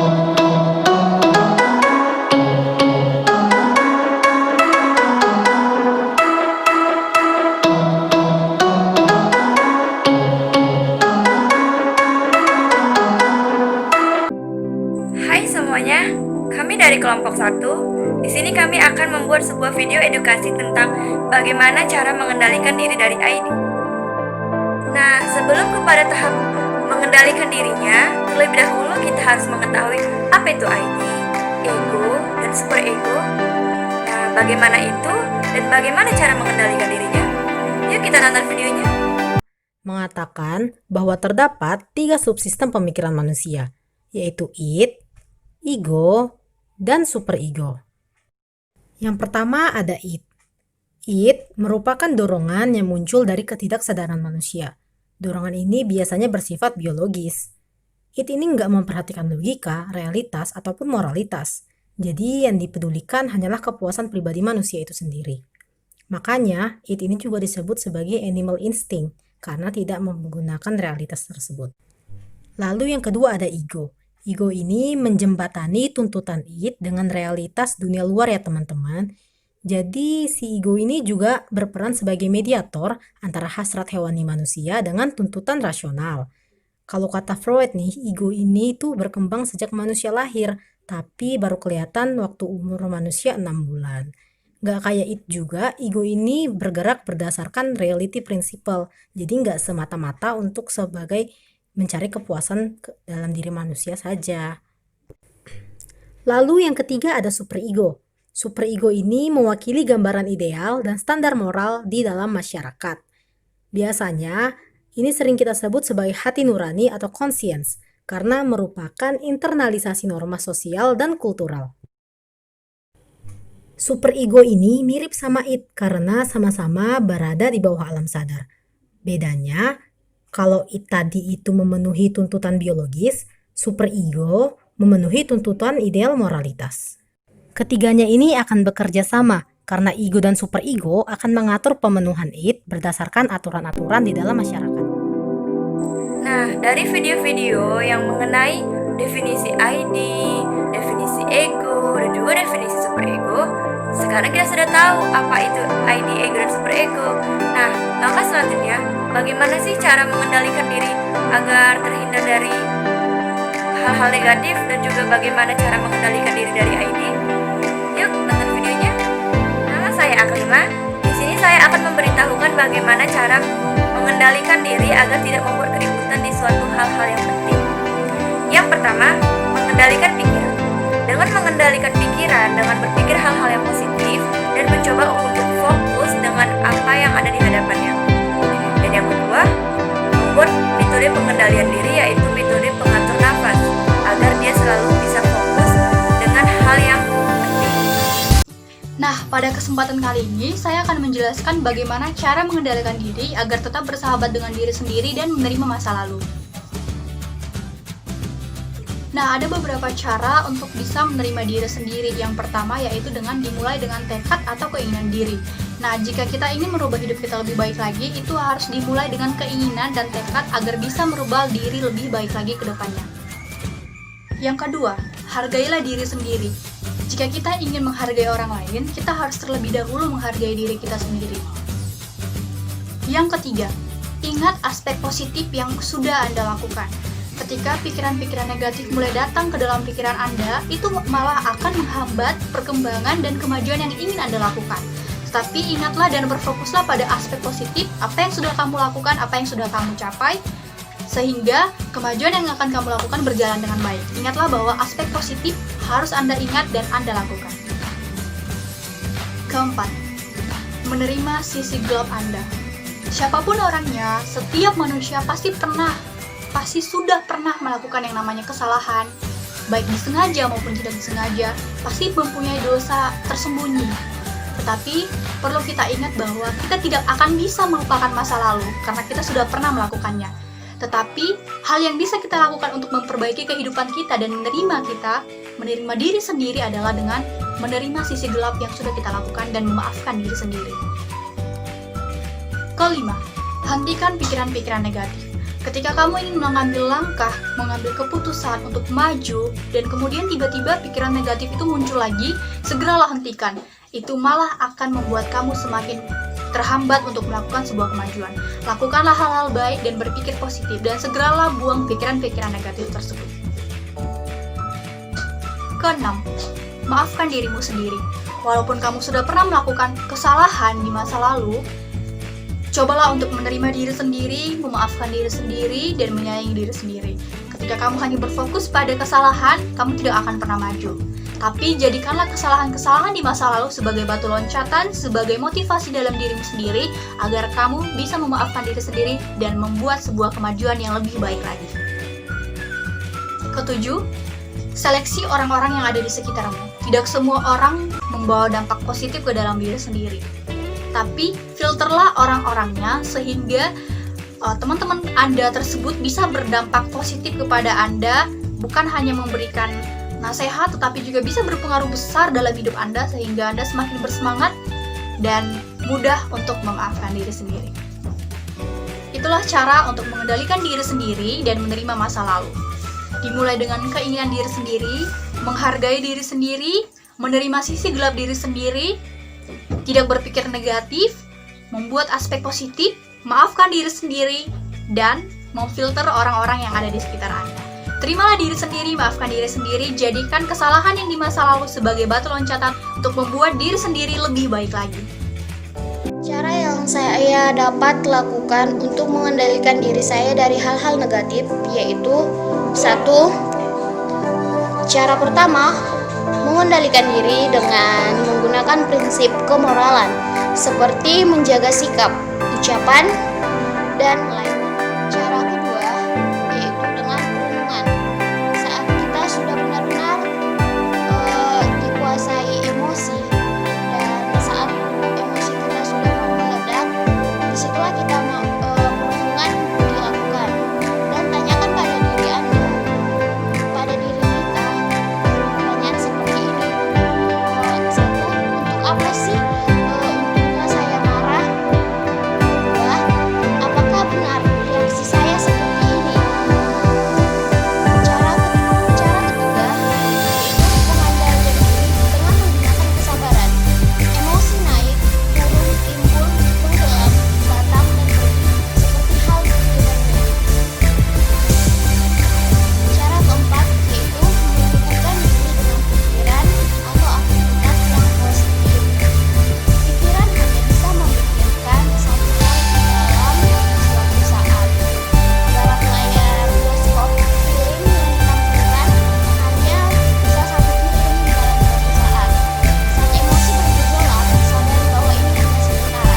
Hai semuanya, kami dari kelompok 1. Di sini kami akan membuat sebuah video edukasi tentang bagaimana cara mengendalikan diri dari ID. Nah, sebelum kepada tahap mengendalikan dirinya, terlebih dahulu kita harus mengetahui apa itu ID, ego, dan super ego. Nah, bagaimana itu dan bagaimana cara mengendalikan dirinya? Yuk kita nonton videonya. Mengatakan bahwa terdapat 3 subsistem pemikiran manusia, yaitu id, ego, dan superego. Yang pertama ada id. Id merupakan dorongan yang muncul dari ketidaksadaran manusia. Dorongan ini biasanya bersifat biologis. Id ini nggak memperhatikan logika, realitas, ataupun moralitas. Jadi yang dipedulikan hanyalah kepuasan pribadi manusia itu sendiri. Makanya, id ini juga disebut sebagai animal instinct karena tidak menggunakan realitas tersebut. Lalu yang kedua ada ego. Ego ini menjembatani tuntutan id dengan realitas dunia luar ya teman-teman. Jadi si ego ini juga berperan sebagai mediator antara hasrat hewani manusia dengan tuntutan rasional. Kalau kata Freud nih, ego ini tuh berkembang sejak manusia lahir, tapi baru kelihatan waktu umur manusia 6 bulan. Gak kayak id juga, ego ini bergerak berdasarkan reality principle. Jadi gak semata-mata untuk sebagai mencari kepuasan dalam diri manusia saja. Lalu yang ketiga ada superego. Superego ini mewakili gambaran ideal dan standar moral di dalam masyarakat. Biasanya, ini sering kita sebut sebagai hati nurani atau conscience, karena merupakan internalisasi norma sosial dan kultural. Superego ini mirip sama id karena sama-sama berada di bawah alam sadar. Bedanya, kalau id tadi itu memenuhi tuntutan biologis, superego memenuhi tuntutan ideal moralitas. Ketiganya ini akan bekerja sama karena ego dan superego akan mengatur pemenuhan id berdasarkan aturan-aturan di dalam masyarakat. Nah, dari video-video yang mengenai definisi ID, definisi ego, dan juga definisi superego, sekarang kita sudah tahu apa itu ID, ego, dan superego. Nah, langkah selanjutnya, bagaimana sih cara mengendalikan diri agar terhindar dari hal-hal negatif dan juga bagaimana cara mengendalikan diri dari ID? Yuk, tonton videonya. Nama saya Aklima. Di sini saya akan memberitahukan bagaimana cara mengendalikan diri agar tidak membuat keributan di suatu hal-hal yang penting. Yang pertama, mengendalikan pikiran. Dengan mengendalikan pikiran, dengan berpikir hal-hal yang positif dan mencoba untuk fokus dengan apa yang ada di hadapannya. Dan yang kedua, membuat metode pengendalian diri yaitu metode pengatur nafas agar dia selalu bisa fokus dengan hal yang penting. Nah, pada kesempatan kali ini saya akan menjelaskan bagaimana cara mengendalikan diri agar tetap bersahabat dengan diri sendiri dan menerima masa lalu. Nah, ada beberapa cara untuk bisa menerima diri sendiri. Yang pertama yaitu dengan dimulai dengan tekad atau keinginan diri. Nah, jika kita ingin merubah hidup kita lebih baik lagi, itu harus dimulai dengan keinginan dan tekad agar bisa merubah diri lebih baik lagi ke depannya. Yang kedua, hargailah diri sendiri. Jika kita ingin menghargai orang lain, kita harus terlebih dahulu menghargai diri kita sendiri. Yang ketiga, ingat aspek positif yang sudah Anda lakukan. Ketika pikiran-pikiran negatif mulai datang ke dalam pikiran Anda, itu malah akan menghambat perkembangan dan kemajuan yang ingin Anda lakukan. Tetapi ingatlah dan berfokuslah pada aspek positif, apa yang sudah kamu lakukan, apa yang sudah kamu capai, sehingga kemajuan yang akan kamu lakukan berjalan dengan baik. Ingatlah bahwa aspek positif harus Anda ingat dan Anda lakukan. Keempat, menerima sisi gelap Anda. Siapapun orangnya, setiap manusia pasti sudah pernah melakukan yang namanya kesalahan, baik disengaja maupun tidak disengaja, pasti mempunyai dosa tersembunyi. Tetapi perlu kita ingat bahwa kita tidak akan bisa melupakan masa lalu karena kita sudah pernah melakukannya. Tetapi hal yang bisa kita lakukan untuk memperbaiki kehidupan kita dan menerima diri sendiri adalah dengan menerima sisi gelap yang sudah kita lakukan dan memaafkan diri sendiri. Kelima, hentikan pikiran-pikiran negatif. Ketika kamu ingin mengambil langkah, mengambil keputusan untuk maju, dan kemudian tiba-tiba pikiran negatif itu muncul lagi, segeralah hentikan. Itu malah akan membuat kamu semakin terhambat untuk melakukan sebuah kemajuan. Lakukanlah hal-hal baik dan berpikir positif, dan segeralah buang pikiran-pikiran negatif tersebut. Keenam, maafkan dirimu sendiri. Walaupun kamu sudah pernah melakukan kesalahan di masa lalu, cobalah untuk menerima diri sendiri, memaafkan diri sendiri, dan menyayangi diri sendiri. Ketika kamu hanya berfokus pada kesalahan, kamu tidak akan pernah maju. Tapi jadikanlah kesalahan-kesalahan di masa lalu sebagai batu loncatan, sebagai motivasi dalam dirimu sendiri, agar kamu bisa memaafkan diri sendiri dan membuat sebuah kemajuan yang lebih baik lagi. Ketujuh, seleksi orang-orang yang ada di sekitarmu. Tidak semua orang membawa dampak positif ke dalam diri sendiri. Tapi filterlah orang-orangnya sehingga teman-teman Anda tersebut bisa berdampak positif kepada Anda, bukan hanya memberikan nasihat tetapi juga bisa berpengaruh besar dalam hidup Anda sehingga Anda semakin bersemangat dan mudah untuk memaafkan diri sendiri. Itulah cara untuk mengendalikan diri sendiri dan menerima masa lalu. Dimulai dengan keinginan diri sendiri, menghargai diri sendiri, menerima sisi gelap diri sendiri, tidak berpikir negatif, membuat aspek positif, maafkan diri sendiri, dan memfilter orang-orang yang ada di sekitar Anda. Terimalah diri sendiri, maafkan diri sendiri, jadikan kesalahan yang di masa lalu sebagai batu loncatan untuk membuat diri sendiri lebih baik lagi. Cara yang saya dapat lakukan untuk mengendalikan diri saya dari hal-hal negatif yaitu: 1. Cara pertama, mengendalikan diri dengan menggunakan prinsip kemoralan seperti menjaga sikap, ucapan, dan lain. Cara kedua yaitu dengan perenungan. Saat kita sudah benar-benar dikuasai emosi dan saat emosi kita sudah meledak, disitulah kita perenungan dilakukan dan tanyakan pada diri Anda, pada diri kita, pertanyaan seperti ini. 1. Untuk apa sih untungnya saya marah? 2. Apakah benar reaksi saya seperti ini? Cara ketiga yaitu mengendalikan diri dengan menggunakan kesabaran. Emosi naik, turun, timbul, tenggelam, datang dan pergi seperti hal berjalan. Cara keempat yaitu menyibukkan diri dengan pikiran atau aktivitas yang positif. Pikiran hanya bisa memikirkan satu hal dalam suatu saat. Dalam layar bioskop, film yang ditampilkan hanya bisa satu film dalam suatu saat. Saat emosi bergejolak, sadari bahwa ini hanya sementara.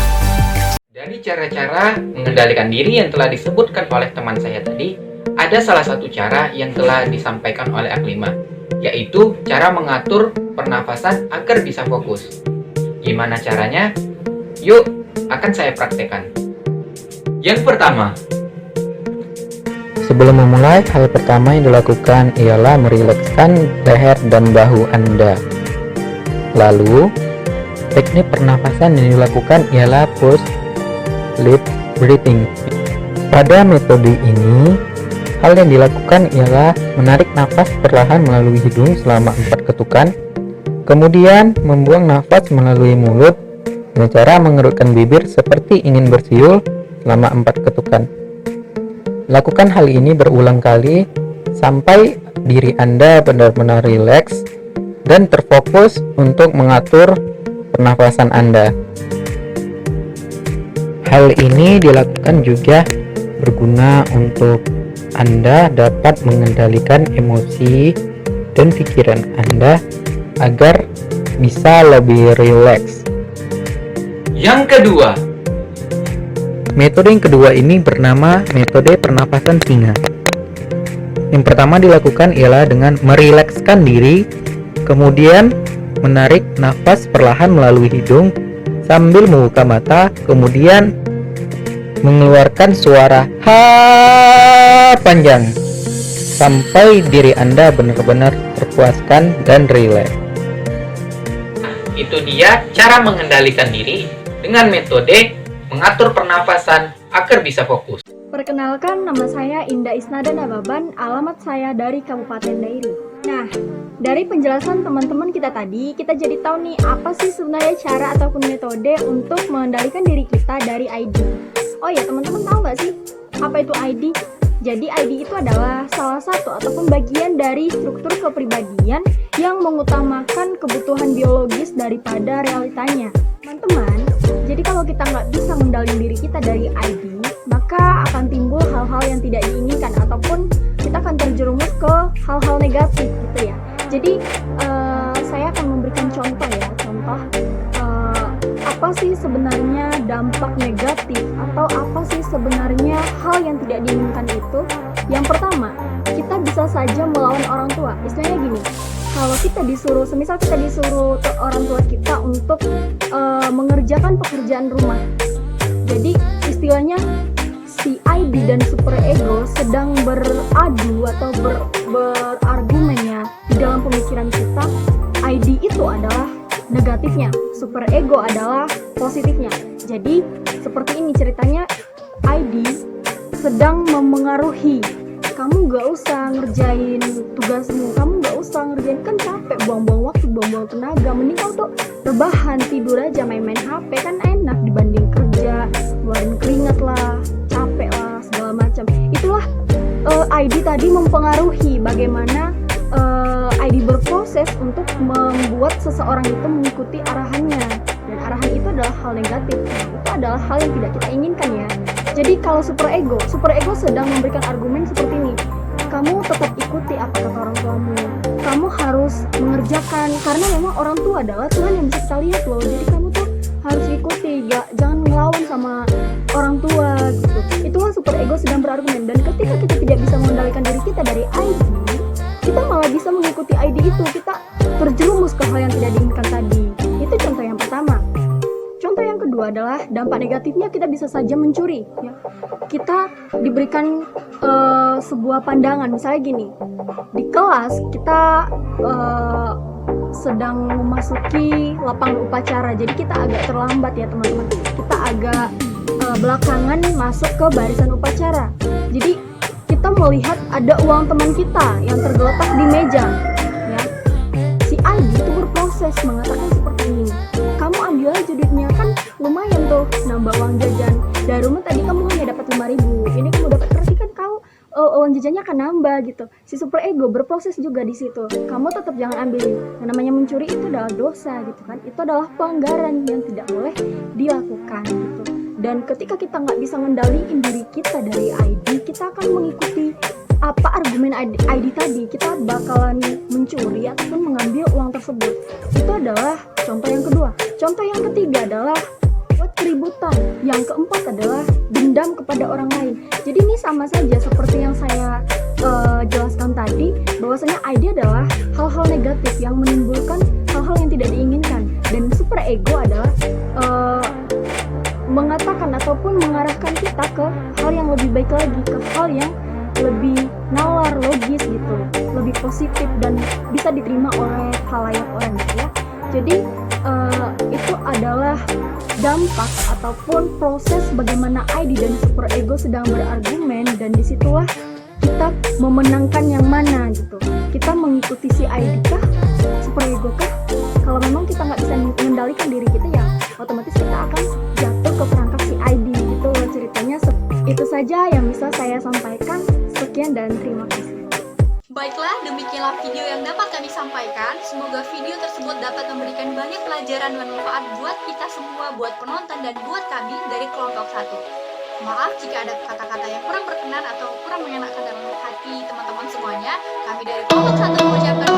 Dari cara-cara mengendalikan diri yang telah disebutkan oleh teman saya tadi, ada salah satu cara yang telah disampaikan oleh Aklima, yaitu cara mengatur pernafasan agar bisa fokus. Gimana caranya? Yuk, akan saya praktekkan. Yang pertama, sebelum memulai, hal pertama yang dilakukan ialah merilekskan leher dan bahu Anda. Lalu, teknik pernafasan yang dilakukan ialah push lip breathing. Pada metode ini, hal yang dilakukan ialah menarik nafas perlahan melalui hidung selama 4 ketukan, kemudian membuang nafas melalui mulut dengan cara mengerutkan bibir seperti ingin bersiul selama 4 ketukan. Lakukan hal ini berulang kali sampai diri Anda benar-benar rileks dan terfokus untuk mengatur pernafasan Anda. Hal ini dilakukan juga berguna untuk Anda dapat mengendalikan emosi dan pikiran Anda agar bisa lebih rileks. Yang kedua, metode yang kedua ini bernama metode pernapasan singa. Yang pertama dilakukan ialah dengan merilekskan diri, kemudian menarik nafas perlahan melalui hidung sambil membuka mata, kemudian mengeluarkan suara ha panjang sampai diri Anda benar-benar terpuaskan dan rileks. Itu dia cara mengendalikan diri dengan metode mengatur pernafasan agar bisa fokus. Perkenalkan, nama saya Indah Isnada Nababan, alamat saya dari Kabupaten Dairi. Nah, dari penjelasan teman-teman kita tadi, kita jadi tahu nih apa sih sebenarnya cara ataupun metode untuk mengendalikan diri kita dari ID. Oh ya, teman-teman tahu nggak sih apa itu ID? Jadi ID itu adalah salah satu ataupun bagian dari struktur kepribadian yang mengutamakan kebutuhan biologis daripada realitanya. Teman-teman, jadi kalau kita nggak bisa mengendalikan diri kita dari ID, maka akan timbul hal-hal yang tidak diinginkan ataupun kita akan terjerumus ke hal-hal negatif gitu ya. Jadi saya akan memberikan contoh ya, apa sih sebenarnya dampak negatif atau apa sih sebenarnya hal yang tidak diinginkan itu. Yang pertama, kita bisa saja melawan orang tua. Istilahnya gini, kalau kita disuruh, semisal kita disuruh ke orang tua kita untuk mengerjakan pekerjaan rumah. Jadi istilahnya si ID dan super ego sedang beradu atau berargumennya di dalam pemikiran kita. ID itu adalah negatifnya, super ego adalah positifnya. Jadi seperti ini ceritanya, ID sedang memengaruhi kamu gak usah ngerjain tugasmu, kamu gak usah ngerjain, kan capek, buang-buang waktu, buang-buang tenaga, mending kamu tuh rebahan, tidur aja, main-main HP, kan enak dibanding kerja, keluarin keringat lah, capek lah, segala macam. Itulah ID tadi mempengaruhi bagaimana ID berproses untuk membuat seseorang itu mengikuti arahannya, dan arahan itu adalah hal negatif. Itu adalah hal yang tidak kita inginkan ya. Jadi kalau super ego sedang memberikan argumen seperti ini, kamu tetap ikuti apa kata orang tuamu, kamu harus mengerjakan karena memang orang tua adalah Tuhan yang bisa kita lihat loh. Jadi kamu tuh harus ikuti, jangan ngelawan sama orang tua gitu. Itulah super ego sedang berargumen, dan ketika kita tidak bisa mengendalikan diri kita dari ID, kita malah bisa mengikuti ID itu, kita terjerumus ke hal yang tidak diinginkan tadi. Itu contoh yang pertama. Contoh yang kedua adalah dampak negatifnya, kita bisa saja mencuri ya. Kita diberikan sebuah pandangan, misalnya gini, di kelas kita sedang memasuki lapangan upacara, jadi kita agak terlambat ya teman-teman, kita agak belakangan masuk ke barisan upacara. Jadi kita melihat ada uang teman kita yang tergeletak di meja ya. Si ID itu berproses mengatakan seperti ini, kamu ambil aja duitnya, kan lumayan tuh nambah uang jajan, dari rumah tadi kamu hanya dapat 5.000, ini kamu dapat, berarti kan kau uang jajannya akan nambah gitu. Si super ego berproses juga di situ, kamu tetap jangan ambil, yang namanya mencuri itu adalah dosa gitu kan, itu adalah pelanggaran yang tidak boleh dilakukan gitu. Dan ketika kita nggak bisa ngendaliin diri kita dari ID, kita akan mengikuti apa argumen ID tadi, kita bakalan mencuri ataupun mengambil uang tersebut. Itu adalah contoh yang kedua. Contoh yang ketiga adalah buat keributan. Yang keempat adalah dendam kepada orang lain. Jadi ini sama saja seperti yang saya jelaskan tadi, bahwasanya ID adalah hal-hal negatif yang menimbulkan hal-hal yang tidak diinginkan, dan super ego adalah mengatakan ataupun mengarahkan kita ke hal yang lebih baik lagi, ke hal yang lebih nalar, logis gitu, lebih positif dan bisa diterima oleh khalayak orang gitu ya. Jadi itu adalah dampak ataupun proses bagaimana ID dan super ego sedang berargumen, dan disitulah kita memenangkan yang mana gitu. Kita mengikuti si ID kah, super ego kah? Kalau memang kita nggak bisa mengendalikan diri kita, ya otomatis kita akan jatuh ke perangkap si ID gitu loh ceritanya. Itu saja yang bisa saya sampaikan. Sekian dan terima kasih. Baiklah, demikianlah video yang dapat kami sampaikan. Semoga video tersebut dapat memberikan banyak pelajaran dan manfaat buat kita semua, buat penonton dan buat kami dari kelompok 1. Maaf jika ada kata-kata yang kurang berkenan atau kurang menyenangkan dalam hati teman-teman semuanya. Kami dari kelompok 1 mengucapkan